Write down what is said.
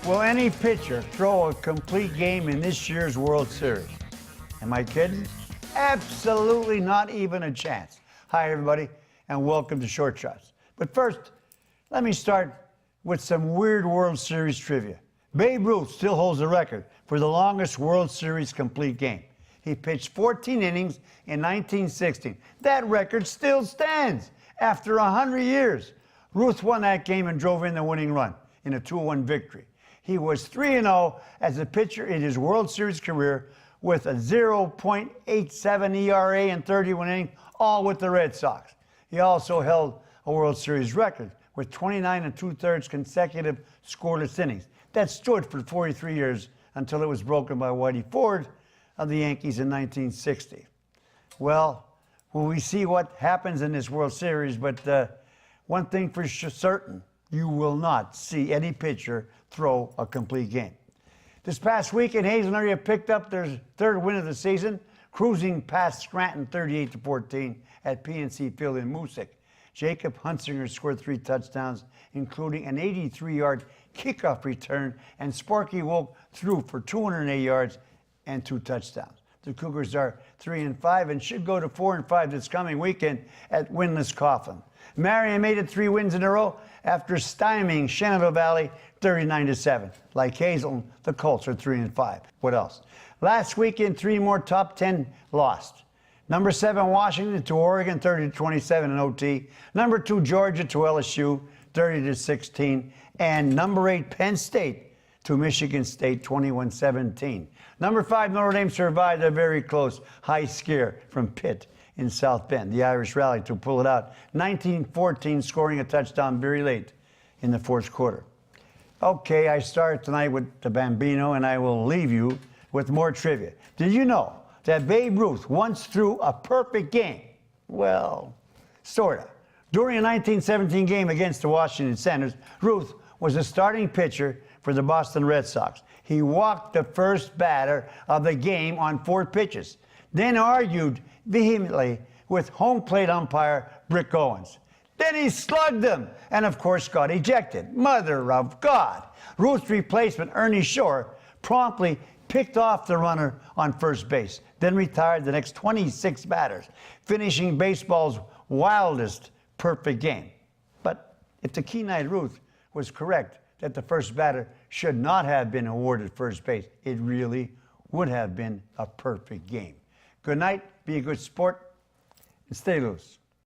Will any pitcher throw a complete game in this year's World Series? Am I kidding? Absolutely not even a chance. Hi, everybody, and welcome to Short Shots. But first, let me start with some weird World Series trivia. Babe Ruth still holds the record for the longest World Series complete game. He pitched 14 innings in 1916. That record still stands after 100 years. Ruth won that game and drove in the winning run in a 2-1 victory. He was 3-0 as a pitcher in his World Series career with a 0.87 ERA in 31 innings, all with the Red Sox. He also held a World Series record with 29 2/3 consecutive scoreless innings. That stood for 43 years until it was broken by Whitey Ford of the Yankees in 1960. Well, we see what happens in this World Series, but one thing for certain, you will not see any pitcher throw a complete game. This past weekend, Hazen area picked up their third win of the season, cruising past Scranton 38-14 at PNC Field in Moosic. Jacob Hunsinger scored 3 touchdowns, including an 83-yard kickoff return, and Sparky Wolk threw for 208 yards and 2 touchdowns. The Cougars are 3-5 and should go to 4-5 this coming weekend at winless Coughlin. Marion made it 3 wins in a row after stymieing Shenandoah Valley 39-7. Like Hazelton, the Colts are 3-5. What else? Last weekend, 3 more top 10 lost. Number 7, Washington to Oregon, 30-27 in OT. Number 2, Georgia to LSU, 30-16. And number 8, Penn State to Michigan State, 21-17. Number 5, Notre Dame survived a very close high scare from Pitt in South Bend. The Irish rallied to pull it out, 19-14, scoring a touchdown very late in the fourth quarter. Okay, I start tonight with the Bambino, and I will leave you with more trivia. Did you know that Babe Ruth once threw a perfect game? Well, sorta. During a 1917 game against the Washington Senators, Ruth was a starting pitcher for the Boston Red Sox. He walked the first batter of the game on 4 pitches, then argued vehemently with home plate umpire Brick Owens. Then he slugged him and, of course, got ejected. Mother of God. Ruth's replacement, Ernie Shore, promptly picked off the runner on first base, then retired the next 26 batters, finishing baseball's wildest perfect game. But if the keen-eyed Ruth was correct that the first batter should not have been awarded first base, it really would have been a perfect game. Good night, be a good sport, and stay loose.